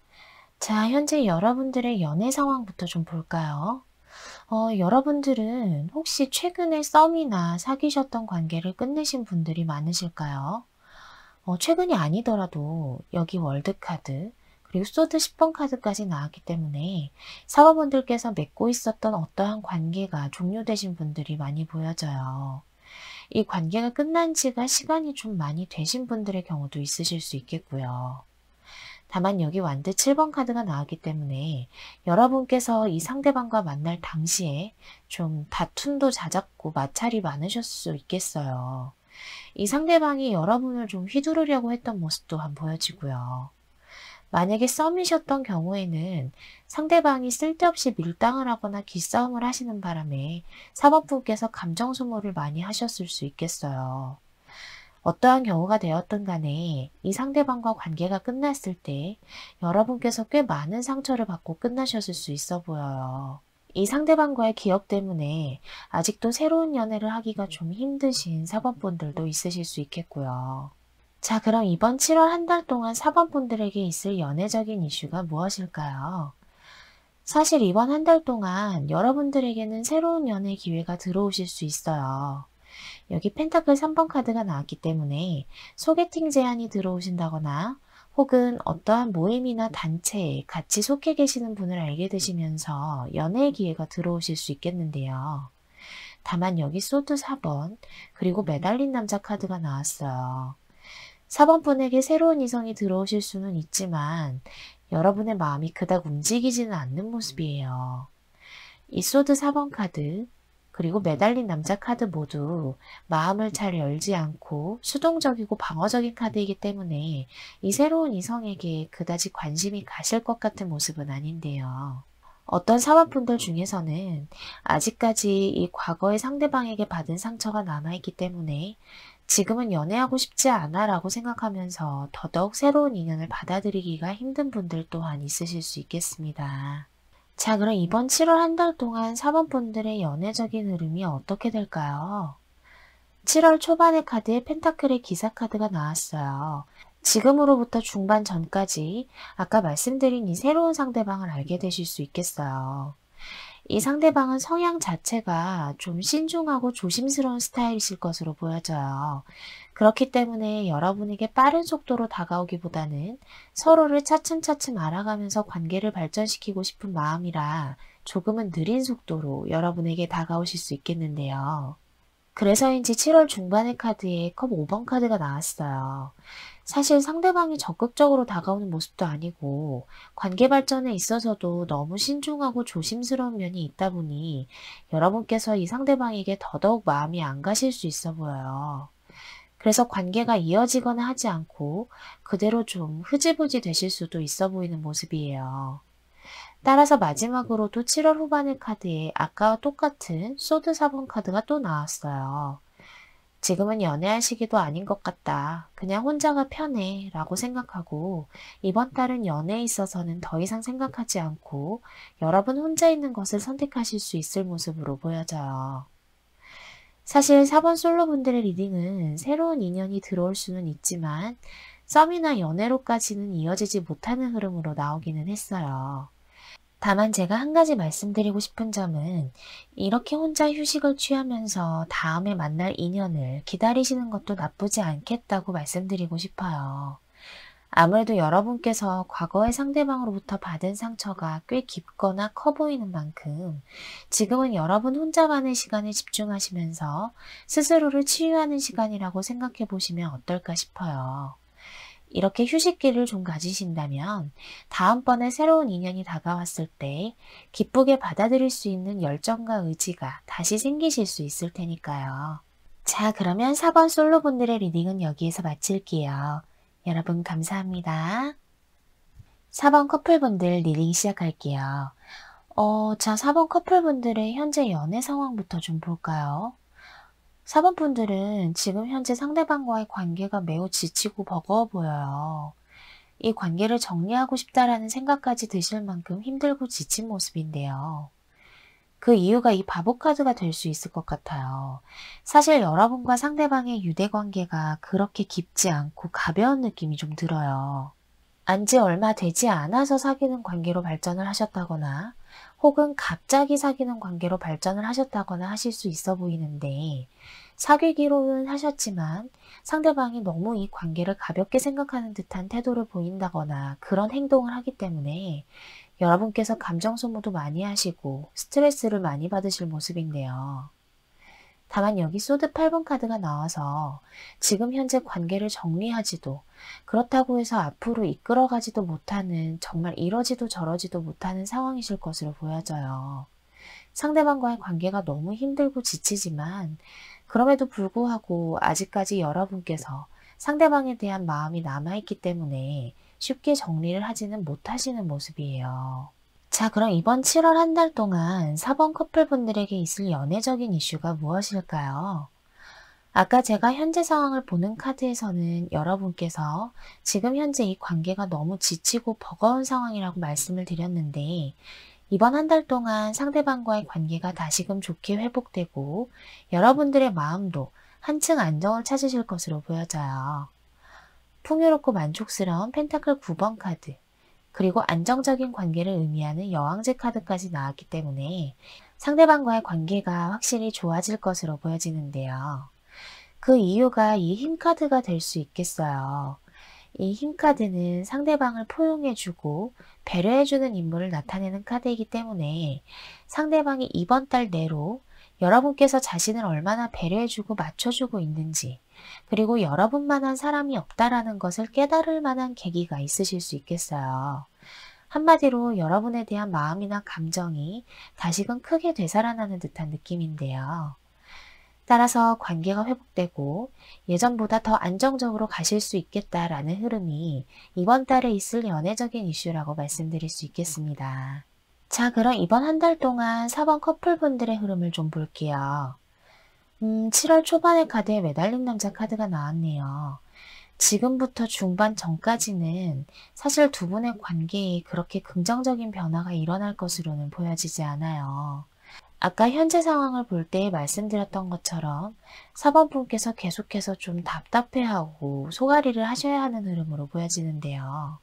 자, 현재 여러분들의 연애 상황부터 좀 볼까요? 여러분들은 혹시 최근에 썸이나 사귀셨던 관계를 끝내신 분들이 많으실까요? 최근이 아니더라도 여기 월드카드, 그리고 소드 10번 카드까지 나왔기 때문에 사모분들께서 맺고 있었던 어떠한 관계가 종료되신 분들이 많이 보여져요. 이 관계가 끝난 지가 시간이 좀 많이 되신 분들의 경우도 있으실 수 있겠고요. 다만 여기 완드 7번 카드가 나왔기 때문에 여러분께서 이 상대방과 만날 당시에 좀 다툼도 잦았고 마찰이 많으셨을 수 있겠어요. 이 상대방이 여러분을 좀 휘두르려고 했던 모습 또한 보여지고요. 만약에 썸이셨던 경우에는 상대방이 쓸데없이 밀당을 하거나 기싸움을 하시는 바람에 사모분께서 감정 소모를 많이 하셨을 수 있겠어요. 어떠한 경우가 되었든 간에 이 상대방과 관계가 끝났을 때 여러분께서 꽤 많은 상처를 받고 끝나셨을 수 있어 보여요. 이 상대방과의 기억 때문에 아직도 새로운 연애를 하기가 좀 힘드신 4번분들도 있으실 수 있겠고요. 자, 그럼 이번 7월 한 달 동안 4번분들에게 있을 연애적인 이슈가 무엇일까요? 사실 이번 한 달 동안 여러분들에게는 새로운 연애 기회가 들어오실 수 있어요. 여기 펜타클 3번 카드가 나왔기 때문에 소개팅 제안이 들어오신다거나 혹은 어떠한 모임이나 단체에 같이 속해 계시는 분을 알게 되시면서 연애의 기회가 들어오실 수 있겠는데요. 다만 여기 소드 4번, 그리고 매달린 남자 카드가 나왔어요. 4번 분에게 새로운 이성이 들어오실 수는 있지만 여러분의 마음이 그닥 움직이지는 않는 모습이에요. 이 소드 4번 카드, 그리고 매달린 남자 카드 모두 마음을 잘 열지 않고 수동적이고 방어적인 카드이기 때문에 이 새로운 이성에게 그다지 관심이 가실 것 같은 모습은 아닌데요. 어떤 사원분들 중에서는 아직까지 이 과거의 상대방에게 받은 상처가 남아있기 때문에 지금은 연애하고 싶지 않아 라고 생각하면서 더더욱 새로운 인연을 받아들이기가 힘든 분들 또한 있으실 수 있겠습니다. 자, 그럼 이번 7월 한 달 동안 사번분들의 연애적인 흐름이 어떻게 될까요? 7월 초반의 카드에 펜타클의 기사 카드가 나왔어요. 지금으로부터 중반 전까지 아까 말씀드린 이 새로운 상대방을 알게 되실 수 있겠어요. 이 상대방은 성향 자체가 좀 신중하고 조심스러운 스타일이실 것으로 보여져요. 그렇기 때문에 여러분에게 빠른 속도로 다가오기보다는 서로를 차츰차츰 알아가면서 관계를 발전시키고 싶은 마음이라 조금은 느린 속도로 여러분에게 다가오실 수 있겠는데요. 그래서인지 7월 중반의 카드에 컵 5번 카드가 나왔어요. 사실 상대방이 적극적으로 다가오는 모습도 아니고 관계 발전에 있어서도 너무 신중하고 조심스러운 면이 있다 보니 여러분께서 이 상대방에게 더더욱 마음이 안 가실 수 있어 보여요. 그래서 관계가 이어지거나 하지 않고 그대로 좀 흐지부지 되실 수도 있어 보이는 모습이에요. 따라서 마지막으로도 7월 후반의 카드에 아까와 똑같은 소드 4번 카드가 또 나왔어요. 지금은 연애할 시기도 아닌 것 같다. 그냥 혼자가 편해 라고 생각하고 이번 달은 연애에 있어서는 더 이상 생각하지 않고 여러분 혼자 있는 것을 선택하실 수 있을 모습으로 보여져요. 사실 4번 솔로분들의 리딩은 새로운 인연이 들어올 수는 있지만 썸이나 연애로까지는 이어지지 못하는 흐름으로 나오기는 했어요. 다만 제가 한 가지 말씀드리고 싶은 점은 이렇게 혼자 휴식을 취하면서 다음에 만날 인연을 기다리시는 것도 나쁘지 않겠다고 말씀드리고 싶어요. 아무래도 여러분께서 과거의 상대방으로부터 받은 상처가 꽤 깊거나 커 보이는 만큼 지금은 여러분 혼자만의 시간에 집중하시면서 스스로를 치유하는 시간이라고 생각해 보시면 어떨까 싶어요. 이렇게 휴식기를 좀 가지신다면 다음번에 새로운 인연이 다가왔을 때 기쁘게 받아들일 수 있는 열정과 의지가 다시 생기실 수 있을 테니까요. 자, 그러면 4번 솔로분들의 리딩은 여기에서 마칠게요. 여러분 감사합니다. 4번 커플분들 리딩 시작할게요. 자, 4번 커플분들의 현재 연애 상황부터 좀 볼까요? 4번 분들은 지금 현재 상대방과의 관계가 매우 지치고 버거워 보여요. 이 관계를 정리하고 싶다라는 생각까지 드실 만큼 힘들고 지친 모습인데요. 그 이유가 이 바보 카드가 될 수 있을 것 같아요. 사실 여러분과 상대방의 유대 관계가 그렇게 깊지 않고 가벼운 느낌이 좀 들어요. 안지 얼마 되지 않아서 사귀는 관계로 발전을 하셨다거나 혹은 갑자기 사귀는 관계로 발전을 하셨다거나 하실 수 있어 보이는데 사귀기로는 하셨지만 상대방이 너무 이 관계를 가볍게 생각하는 듯한 태도를 보인다거나 그런 행동을 하기 때문에 여러분께서 감정 소모도 많이 하시고 스트레스를 많이 받으실 모습인데요. 다만 여기 소드 8번 카드가 나와서 지금 현재 관계를 정리하지도 그렇다고 해서 앞으로 이끌어가지도 못하는 정말 이러지도 저러지도 못하는 상황이실 것으로 보여져요. 상대방과의 관계가 너무 힘들고 지치지만 그럼에도 불구하고 아직까지 여러분께서 상대방에 대한 마음이 남아있기 때문에 쉽게 정리를 하지는 못하시는 모습이에요. 자, 그럼 이번 7월 한 달 동안 4번 커플분들에게 있을 연애적인 이슈가 무엇일까요? 아까 제가 현재 상황을 보는 카드에서는 여러분께서 지금 현재 이 관계가 너무 지치고 버거운 상황이라고 말씀을 드렸는데 이번 한 달 동안 상대방과의 관계가 다시금 좋게 회복되고 여러분들의 마음도 한층 안정을 찾으실 것으로 보여져요. 풍요롭고 만족스러운 펜타클 9번 카드, 그리고 안정적인 관계를 의미하는 여왕제 카드까지 나왔기 때문에 상대방과의 관계가 확실히 좋아질 것으로 보여지는데요. 그 이유가 이 힘 카드가 될 수 있겠어요. 이 흰 카드는 상대방을 포용해주고 배려해주는 인물을 나타내는 카드이기 때문에 상대방이 이번 달 내로 여러분께서 자신을 얼마나 배려해주고 맞춰주고 있는지, 그리고 여러분만한 사람이 없다라는 것을 깨달을 만한 계기가 있으실 수 있겠어요. 한마디로 여러분에 대한 마음이나 감정이 다시금 크게 되살아나는 듯한 느낌인데요. 따라서 관계가 회복되고 예전보다 더 안정적으로 가실 수 있겠다라는 흐름이 이번 달에 있을 연애적인 이슈라고 말씀드릴 수 있겠습니다. 자, 그럼 이번 한 달 동안 4번 커플분들의 흐름을 좀 볼게요. 7월 초반의 카드에 매달린 남자 카드가 나왔네요. 지금부터 중반 전까지는 사실 두 분의 관계에 그렇게 긍정적인 변화가 일어날 것으로는 보여지지 않아요. 아까 현재 상황을 볼 때 말씀드렸던 것처럼 4번 분께서 계속해서 좀 답답해하고 소가리를 하셔야 하는 흐름으로 보여지는데요.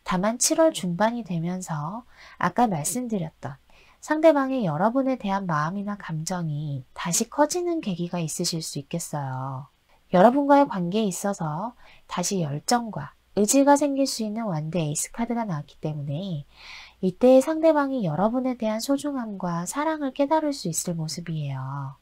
다만 7월 중반이 되면서 아까 말씀드렸던 상대방의 여러분에 대한 마음이나 감정이 다시 커지는 계기가 있으실 수 있겠어요. 여러분과의 관계에 있어서 다시 열정과 의지가 생길 수 있는 완드 에이스 카드가 나왔기 때문에 이때 상대방이 여러분에 대한 소중함과 사랑을 깨달을 수 있을 모습이에요.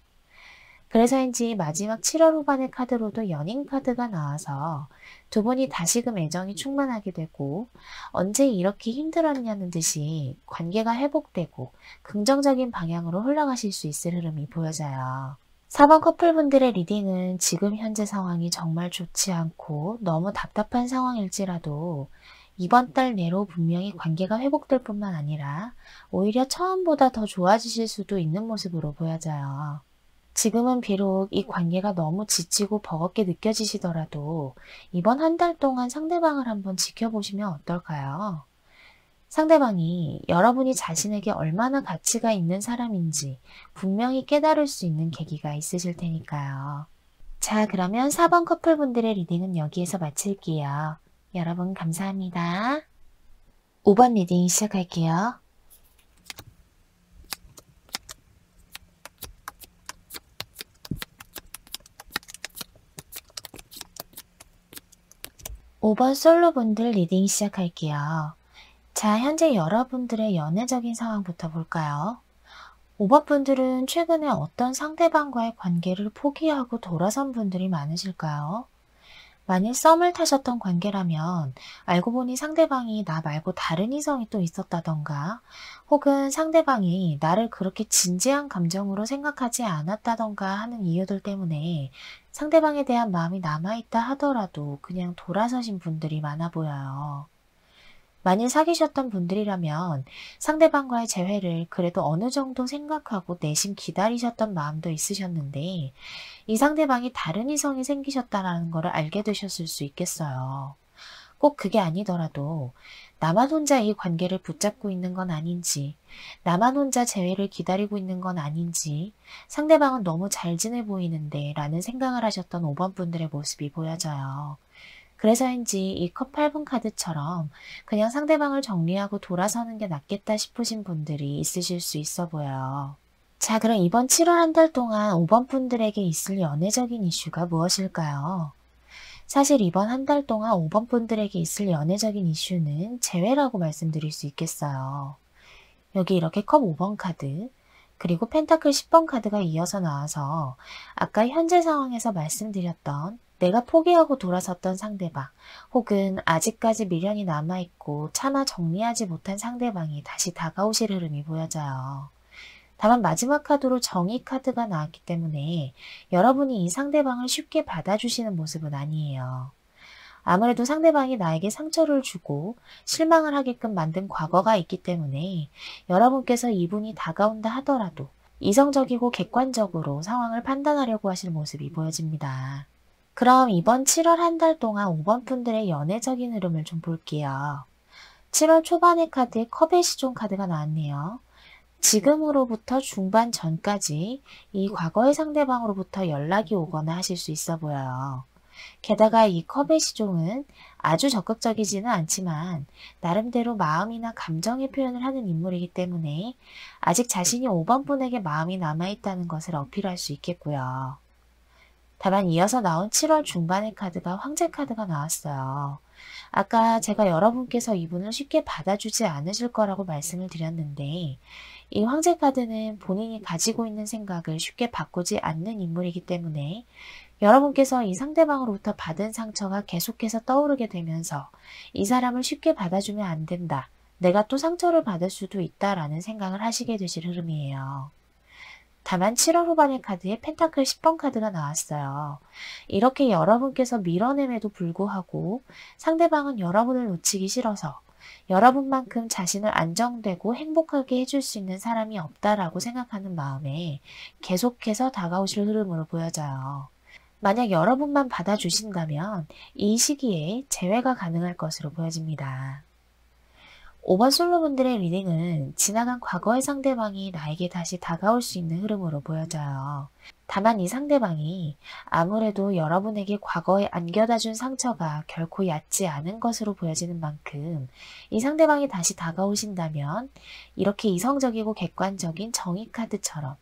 그래서인지 마지막 7월 후반의 카드로도 연인 카드가 나와서 두 분이 다시금 애정이 충만하게 되고 언제 이렇게 힘들었냐는 듯이 관계가 회복되고 긍정적인 방향으로 흘러가실 수 있을 흐름이 보여져요. 4번 커플분들의 리딩은 지금 현재 상황이 정말 좋지 않고 너무 답답한 상황일지라도 이번 달 내로 분명히 관계가 회복될 뿐만 아니라 오히려 처음보다 더 좋아지실 수도 있는 모습으로 보여져요. 지금은 비록 이 관계가 너무 지치고 버겁게 느껴지시더라도 이번 한 달 동안 상대방을 한번 지켜보시면 어떨까요? 상대방이 여러분이 자신에게 얼마나 가치가 있는 사람인지 분명히 깨달을 수 있는 계기가 있으실 테니까요. 자, 그러면 4번 커플분들의 리딩은 여기에서 마칠게요. 여러분 감사합니다. 5번 리딩 시작할게요. (5번) 솔로분들 리딩 시작할게요. 자, 현재 여러분들의 연애적인 상황부터 볼까요? 5번 분들은 최근에 어떤 상대방과의 관계를 포기하고 돌아선 분들이 많으실까요? 만일 썸을 타셨던 관계라면 알고 보니 상대방이 나 말고 다른 이성이 또 있었다던가, 혹은 상대방이 나를 그렇게 진지한 감정으로 생각하지 않았다던가 하는 이유들 때문에 상대방에 대한 마음이 남아있다 하더라도 그냥 돌아서신 분들이 많아 보여요. 만일 사귀셨던 분들이라면 상대방과의 재회를 그래도 어느 정도 생각하고 내심 기다리셨던 마음도 있으셨는데 이 상대방이 다른 이성이 생기셨다는 것을 알게 되셨을 수 있겠어요. 꼭 그게 아니더라도 나만 혼자 이 관계를 붙잡고 있는 건 아닌지, 나만 혼자 재회를 기다리고 있는 건 아닌지, 상대방은 너무 잘 지내 보이는데 라는 생각을 하셨던 5번 분들의 모습이 보여져요. 그래서인지 이 컵 8번 카드처럼 그냥 상대방을 정리하고 돌아서는 게 낫겠다 싶으신 분들이 있으실 수 있어 보여요. 자, 그럼 이번 7월 한 달 동안 5번 분들에게 있을 연애적인 이슈가 무엇일까요? 사실 이번 한 달 동안 5번 분들에게 있을 연애적인 이슈는 재회라고 말씀드릴 수 있겠어요. 여기 이렇게 컵 5번 카드, 그리고 펜타클 10번 카드가 이어서 나와서 아까 현재 상황에서 말씀드렸던 내가 포기하고 돌아섰던 상대방, 혹은 아직까지 미련이 남아있고 차마 정리하지 못한 상대방이 다시 다가오실 흐름이 보여져요. 다만 마지막 카드로 정의 카드가 나왔기 때문에 여러분이 이 상대방을 쉽게 받아주시는 모습은 아니에요. 아무래도 상대방이 나에게 상처를 주고 실망을 하게끔 만든 과거가 있기 때문에 여러분께서 이분이 다가온다 하더라도 이성적이고 객관적으로 상황을 판단하려고 하실 모습이 보여집니다. 그럼 이번 7월 한 달 동안 5번 분들의 연애적인 흐름을 좀 볼게요. 7월 초반의 카드에 컵의 시종 카드가 나왔네요. 지금으로부터 중반 전까지 이 과거의 상대방으로부터 연락이 오거나 하실 수 있어 보여요. 게다가 이 컵의 시종은 아주 적극적이지는 않지만 나름대로 마음이나 감정의 표현을 하는 인물이기 때문에 아직 자신이 5번 분에게 마음이 남아있다는 것을 어필할 수 있겠고요. 다만 이어서 나온 7월 중반의 카드가 황제 카드가 나왔어요. 아까 제가 여러분께서 이분을 쉽게 받아주지 않으실 거라고 말씀을 드렸는데 이 황제 카드는 본인이 가지고 있는 생각을 쉽게 바꾸지 않는 인물이기 때문에 여러분께서 이 상대방으로부터 받은 상처가 계속해서 떠오르게 되면서 이 사람을 쉽게 받아주면 안 된다. 내가 또 상처를 받을 수도 있다라는 생각을 하시게 되실 흐름이에요. 다만 7월 후반의 카드에 펜타클 10번 카드가 나왔어요. 이렇게 여러분께서 밀어냄에도 불구하고 상대방은 여러분을 놓치기 싫어서 여러분만큼 자신을 안정되고 행복하게 해줄 수 있는 사람이 없다라고 생각하는 마음에 계속해서 다가오실 흐름으로 보여져요. 만약 여러분만 받아주신다면 이 시기에 재회가 가능할 것으로 보여집니다. 5번 솔로분들의 리딩은 지나간 과거의 상대방이 나에게 다시 다가올 수 있는 흐름으로 보여져요. 다만 이 상대방이 아무래도 여러분에게 과거에 안겨다 준 상처가 결코 얕지 않은 것으로 보여지는 만큼 이 상대방이 다시 다가오신다면 이렇게 이성적이고 객관적인 정의 카드처럼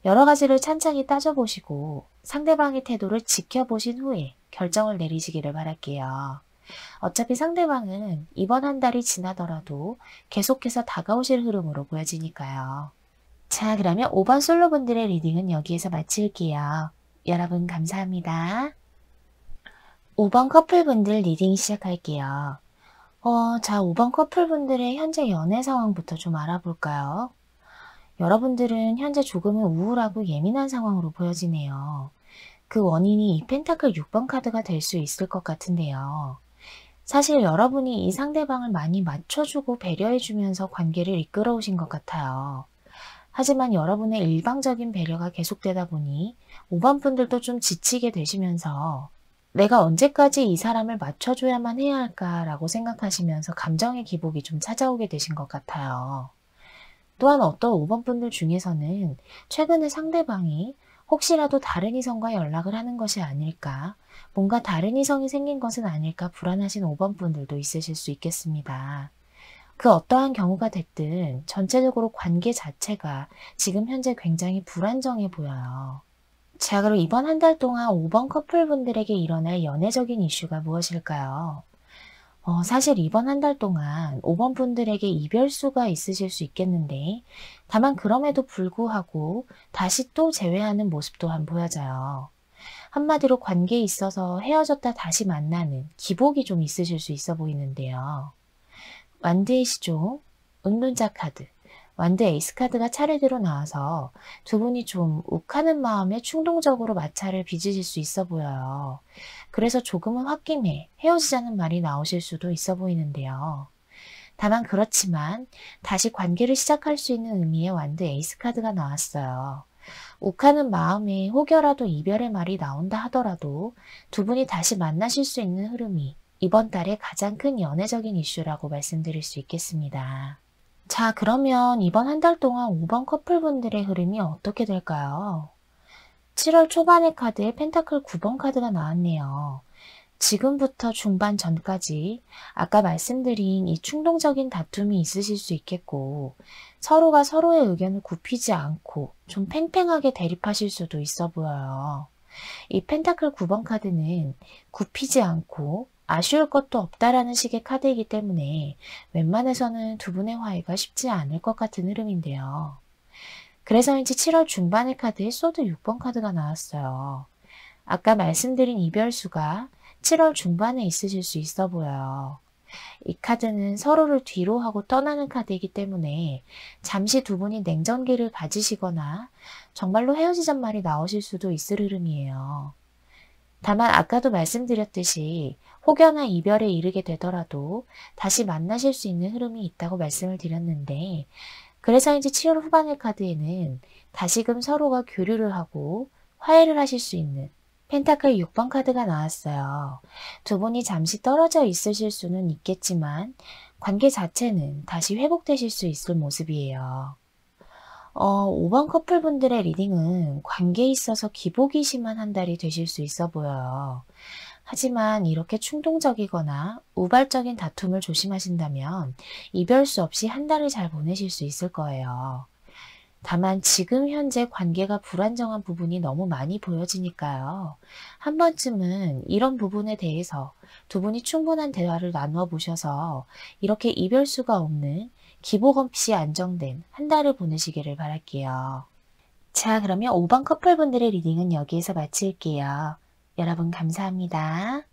여러 가지를 찬찬히 따져보시고 상대방의 태도를 지켜보신 후에 결정을 내리시기를 바랄게요. 어차피 상대방은 이번 한 달이 지나더라도 계속해서 다가오실 흐름으로 보여지니까요. 자, 그러면 5번 솔로분들의 리딩은 여기에서 마칠게요. 여러분 감사합니다. 5번 커플분들 리딩 시작할게요. 자, 5번 커플분들의 현재 연애 상황부터 좀 알아볼까요? 여러분들은 현재 조금은 우울하고 예민한 상황으로 보여지네요. 그 원인이 이 펜타클 6번 카드가 될 수 있을 것 같은데요. 사실 여러분이 이 상대방을 많이 맞춰주고 배려해주면서 관계를 이끌어 오신 것 같아요. 하지만 여러분의 일방적인 배려가 계속되다 보니 5번 분들도 좀 지치게 되시면서 내가 언제까지 이 사람을 맞춰줘야만 해야 할까라고 생각하시면서 감정의 기복이 좀 찾아오게 되신 것 같아요. 또한 어떤 5번 분들 중에서는 최근에 상대방이 혹시라도 다른 이성과 연락을 하는 것이 아닐까, 뭔가 다른 이성이 생긴 것은 아닐까 불안하신 5번 분들도 있으실 수 있겠습니다. 그 어떠한 경우가 됐든 전체적으로 관계 자체가 지금 현재 굉장히 불안정해 보여요. 자, 그럼 이번 한 달 동안 5번 커플분들에게 일어날 연애적인 이슈가 무엇일까요? 사실 이번 한 달 동안 5번 분들에게 이별수가 있으실 수 있겠는데 다만 그럼에도 불구하고 다시 또 재회하는 모습 또한 보여져요. 한마디로 관계에 있어서 헤어졌다 다시 만나는 기복이 좀 있으실 수 있어 보이는데요. 완드의 시종, 은둔자 카드, 완드 에이스 카드가 차례대로 나와서 두 분이 좀 욱하는 마음에 충동적으로 마찰을 빚으실 수 있어 보여요. 그래서 조금은 홧김에 헤어지자는 말이 나오실 수도 있어 보이는데요. 다만 그렇지만 다시 관계를 시작할 수 있는 의미의 완드 에이스 카드가 나왔어요. 욱하는 마음에 혹여라도 이별의 말이 나온다 하더라도 두 분이 다시 만나실 수 있는 흐름이 이번 달의 가장 큰 연애적인 이슈라고 말씀드릴 수 있겠습니다. 자, 그러면 이번 한 달 동안 5번 커플분들의 흐름이 어떻게 될까요? 7월 초반의 카드에 펜타클 9번 카드가 나왔네요. 지금부터 중반 전까지 아까 말씀드린 이 충동적인 다툼이 있으실 수 있겠고 서로가 서로의 의견을 굽히지 않고 좀 팽팽하게 대립하실 수도 있어 보여요. 이 펜타클 9번 카드는 굽히지 않고 아쉬울 것도 없다라는 식의 카드이기 때문에 웬만해서는 두 분의 화해가 쉽지 않을 것 같은 흐름인데요. 그래서인지 7월 중반의 카드에 소드 6번 카드가 나왔어요. 아까 말씀드린 이별수가 7월 중반에 있으실 수 있어 보여요. 이 카드는 서로를 뒤로 하고 떠나는 카드이기 때문에 잠시 두 분이 냉전기를 가지시거나 정말로 헤어지잔 말이 나오실 수도 있을 흐름이에요. 다만 아까도 말씀드렸듯이 혹여나 이별에 이르게 되더라도 다시 만나실 수 있는 흐름이 있다고 말씀을 드렸는데 그래서인지 7월 후반의 카드에는 다시금 서로가 교류를 하고 화해를 하실 수 있는 펜타클 6번 카드가 나왔어요. 두 분이 잠시 떨어져 있으실 수는 있겠지만 관계 자체는 다시 회복되실 수 있을 모습이에요. 5번 커플분들의 리딩은 관계에 있어서 기복이 심한 한 달이 되실 수 있어 보여요. 하지만 이렇게 충동적이거나 우발적인 다툼을 조심하신다면 이별수 없이 한 달을 잘 보내실 수 있을 거예요. 다만 지금 현재 관계가 불안정한 부분이 너무 많이 보여지니까요. 한 번쯤은 이런 부분에 대해서 두 분이 충분한 대화를 나누어 보셔서 이렇게 이별수가 없는 기복 없이 안정된 한 달을 보내시기를 바랄게요. 자, 그러면 5번 커플분들의 리딩은 여기에서 마칠게요. 여러분 감사합니다.